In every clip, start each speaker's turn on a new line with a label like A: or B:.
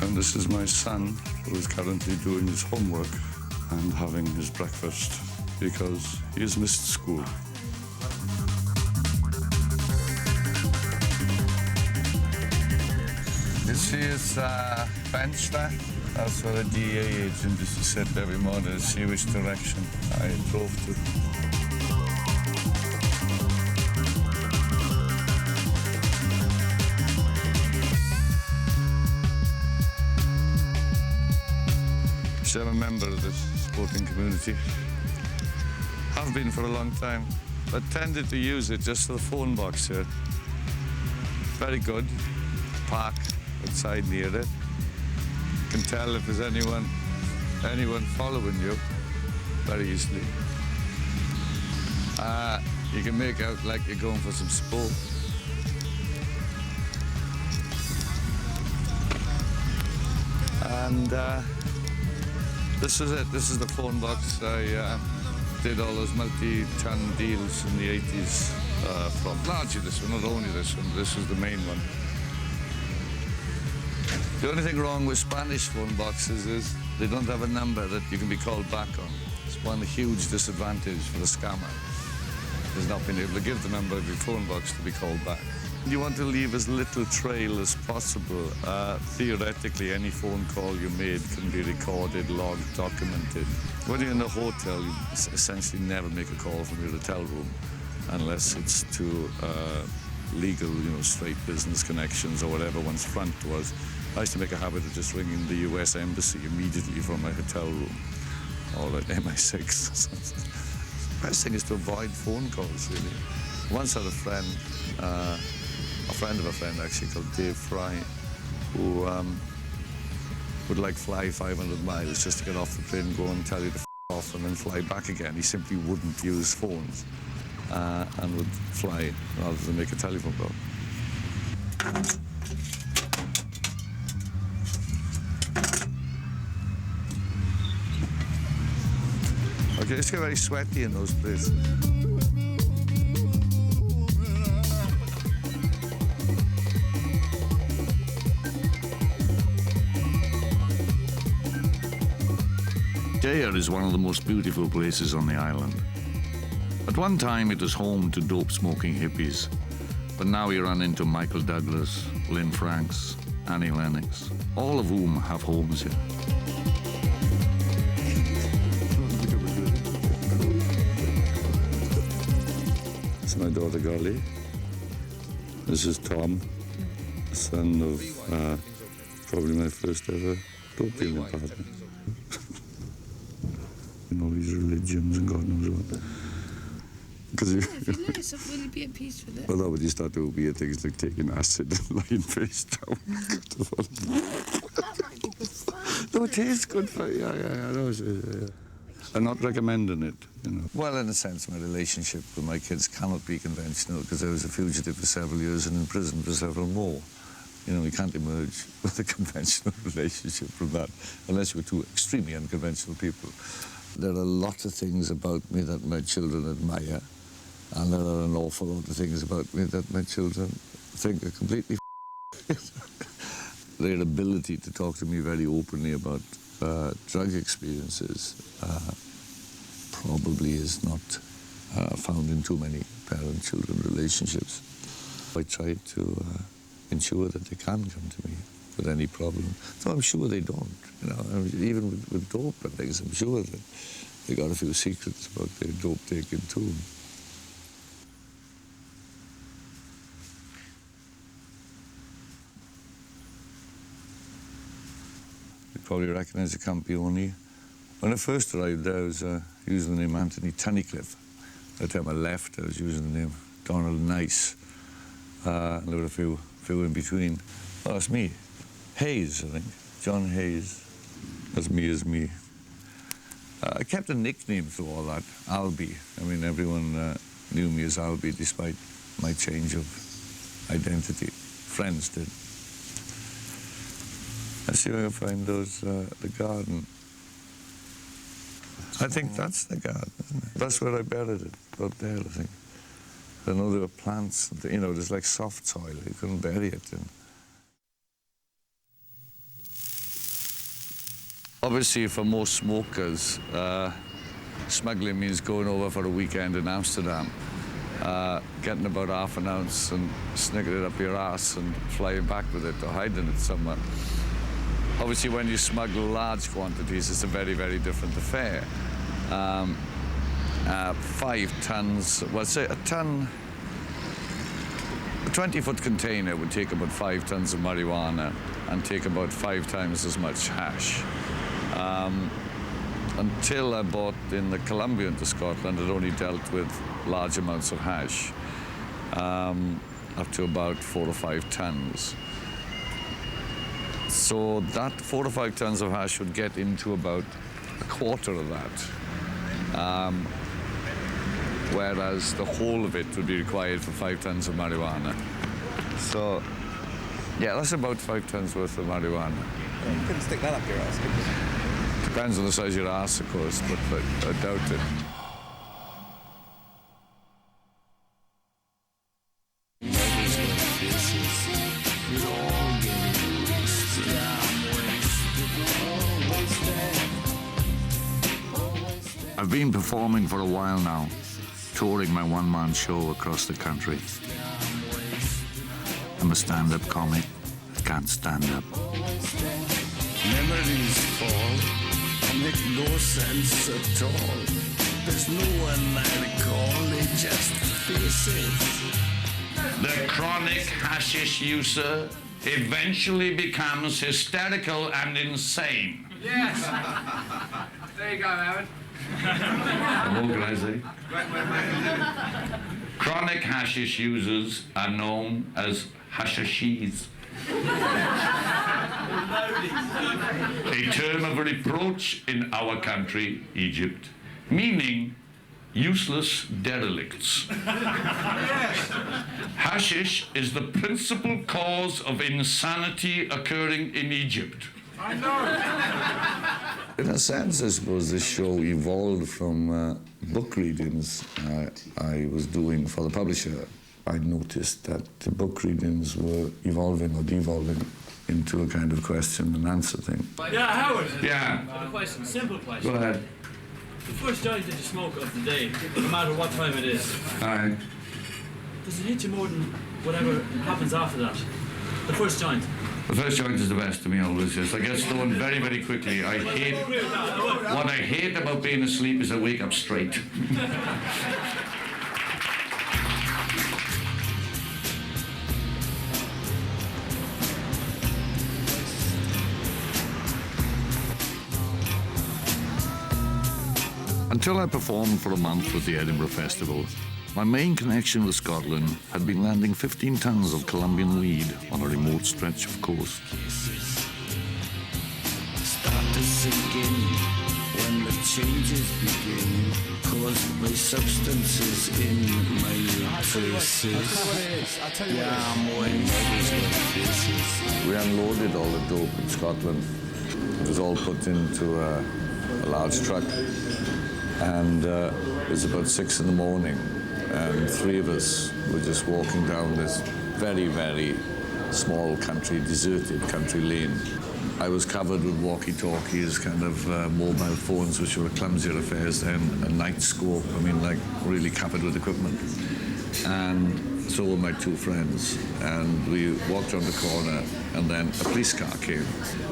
A: And this is my son, who is currently doing his homework and having his breakfast because he has missed school. You see his bench there? That's where a DEA agent used to sit every morning to see which direction I drove to. So I'm a member of this sporting community. Have been for a long time, but tended to use it just for the phone box here. Very good. Park outside near it. You can tell if there's anyone following you very easily. You can make out like you're going for some sport. And this is it. This is the phone box I did all those multi-ton deals in the 80s from. Largely this one, not only this one. This is the main one. The only thing wrong with Spanish phone boxes is they don't have a number that you can be called back on. It's one huge disadvantage for the scammer, is not being able to give the number of your phone box to be called back. You want to leave as little trail as possible. Theoretically, any phone call you made can be recorded, logged, documented. When you're in a hotel, you essentially never make a call from your hotel room unless it's to legal, straight business connections or whatever one's front was. I used to make a habit of just ringing the US Embassy immediately from my hotel room, or at MI6. The best thing is to avoid phone calls, really. Once I had a friend of a friend actually, called Dave Fry, who would fly 500 miles just to get off the plane, go and tell you to f off and then fly back again. He simply wouldn't use phones and would fly rather than make a telephone call. Okay, it's getting very sweaty in those places. Terre is one of the most beautiful places on the island. At one time it was home to dope-smoking hippies, but now we run into Michael Douglas, Lynn Franks, Annie Lennox, all of whom have homes here. It's my daughter Golly. This is Tom, son of probably my first ever dope dealing partner. All these religions and God knows what. Because
B: if you learn stuff, will you be at peace with it?
A: Well, no, but you start doing weird things like taking acid and lying face down.
B: That might be good fun.
A: No, it is good for you. Yeah. I'm not recommending it, Well, in a sense, my relationship with my kids cannot be conventional because I was a fugitive for several years and in prison for several more. You can't emerge with a conventional relationship from that unless you're two extremely unconventional people. There are a lot of things about me that my children admire, and there are an awful lot of things about me that my children think are completely Their ability to talk to me very openly about drug experiences probably is not found in too many parent-children relationships. I try to ensure that they can come to me with any problem. So I'm sure they don't, even with dope and things, I'm sure that they got a few secrets about their dope taking too. You probably recognize the Campione. When I first arrived there, I was using the name Anthony Tunnicliffe. By the time I left, I was using the name Donald Nice. And there were a few in between. Oh, it's me. Hayes, I think. John Hayes. As me. I kept a nickname through all that, Albie. I mean, everyone knew me as Albie despite my change of identity. Friends did. Let's see if I can find those, the garden. I think that's the garden, isn't it? That's where I buried it, out there, I think. I know there were plants, there's like soft soil, you couldn't bury it in. Obviously, for most smokers, smuggling means going over for a weekend in Amsterdam, getting about half an ounce and sneaking it up your ass and flying back with it or hiding it somewhere. Obviously, when you smuggle large quantities, it's a very, very different affair. 5 tons, well, say a ton, a 20-foot container would take about 5 tons of marijuana and take about 5 times as much hash. Until I bought in the Columbia into Scotland, I'd only dealt with large amounts of hash, up to about 4 or 5 tons. So that 4 or 5 tons of hash would get into about a quarter of that, whereas the whole of it would be required for 5 tons of marijuana. So, yeah, that's about 5 tons worth of marijuana.
C: You couldn't stick that up your ass, could you?
A: Depends on the size of your ass, of course, but I doubt it. I've been performing for a while now, touring my one-man show across the country. I'm a stand-up comic. I can't stand up.
D: Memories fall, make no sense at all. There's no one I recall, they just faces.
E: The chronic hashish user eventually becomes hysterical and insane.
F: Yes. There you go, Aaron.
E: Organising. Chronic hashish users are known as hashishis. A term of reproach in our country, Egypt, meaning useless derelicts. Hashish is the principal cause of insanity occurring in Egypt.
F: I know.
A: In a sense, I suppose this show evolved from book readings I was doing for the publisher. I noticed that the book readings were evolving or devolving into a kind of question and answer thing.
F: Yeah, Howard.
E: Yeah.
F: A question, simple question.
E: Go ahead.
F: The first joint that you smoke of the day, no matter what time it is,
E: Aye.
F: does it hit you more than whatever happens after that? The first joint.
E: The first joint is the best to me always, yes. I get stoned very, very quickly. What I hate about being asleep is I wake up straight.
A: Until I performed for a month with the Edinburgh Festival, my main connection with Scotland had been landing 15 tons of Colombian weed on a remote stretch of coast.
D: Start to sink in when the changes begin, caused by substances in my traces. Yeah, I'm wearing faces.
A: We unloaded all the dope in Scotland. It was all put into a large truck. And it was about 6 in the morning, and 3 of us were just walking down this very, very small country, deserted country lane. I was covered with walkie-talkies, kind of mobile phones, which were clumsier affairs then, a night scope, I mean, like really covered with equipment. And so were my 2 friends. And we walked around the corner, and then a police car came.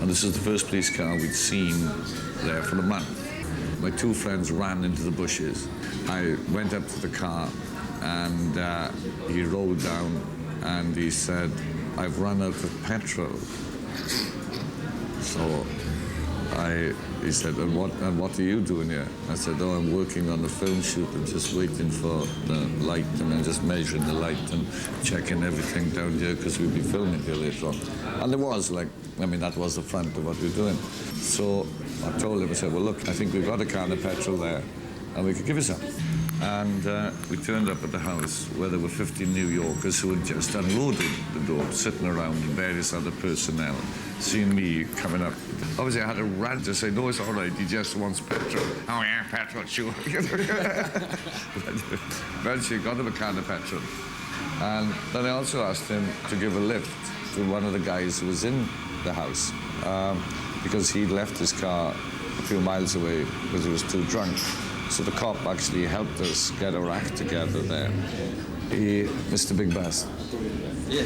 A: And this is the first police car we'd seen there for a month. My 2 friends ran into the bushes. I went up to the car, and he rolled down, and he said, "I've run out of petrol." So he said, and what are you doing here? I said, "Oh, I'm working on a film shoot. I'm just waiting for the light, and I'm just measuring the light and checking everything down here because we'll be filming here later on." And there was that was the front of what we were doing. So I told him, I said, "Well, look, I think we've got a can of petrol there, and we could give you some." And we turned up at the house where there were 15 New Yorkers who had just unloaded the dope, sitting around, and various other personnel, seeing me coming up. Obviously, I had a rant to say, "No, it's all right, he just wants petrol." "Oh, yeah, petrol, sure." Eventually, got him a can of petrol. And then I also asked him to give a lift to one of the guys who was in the house. because he'd left his car a few miles away because he was too drunk. So the cop actually helped us get our act together there. Mr. Big Bass.
C: Yeah.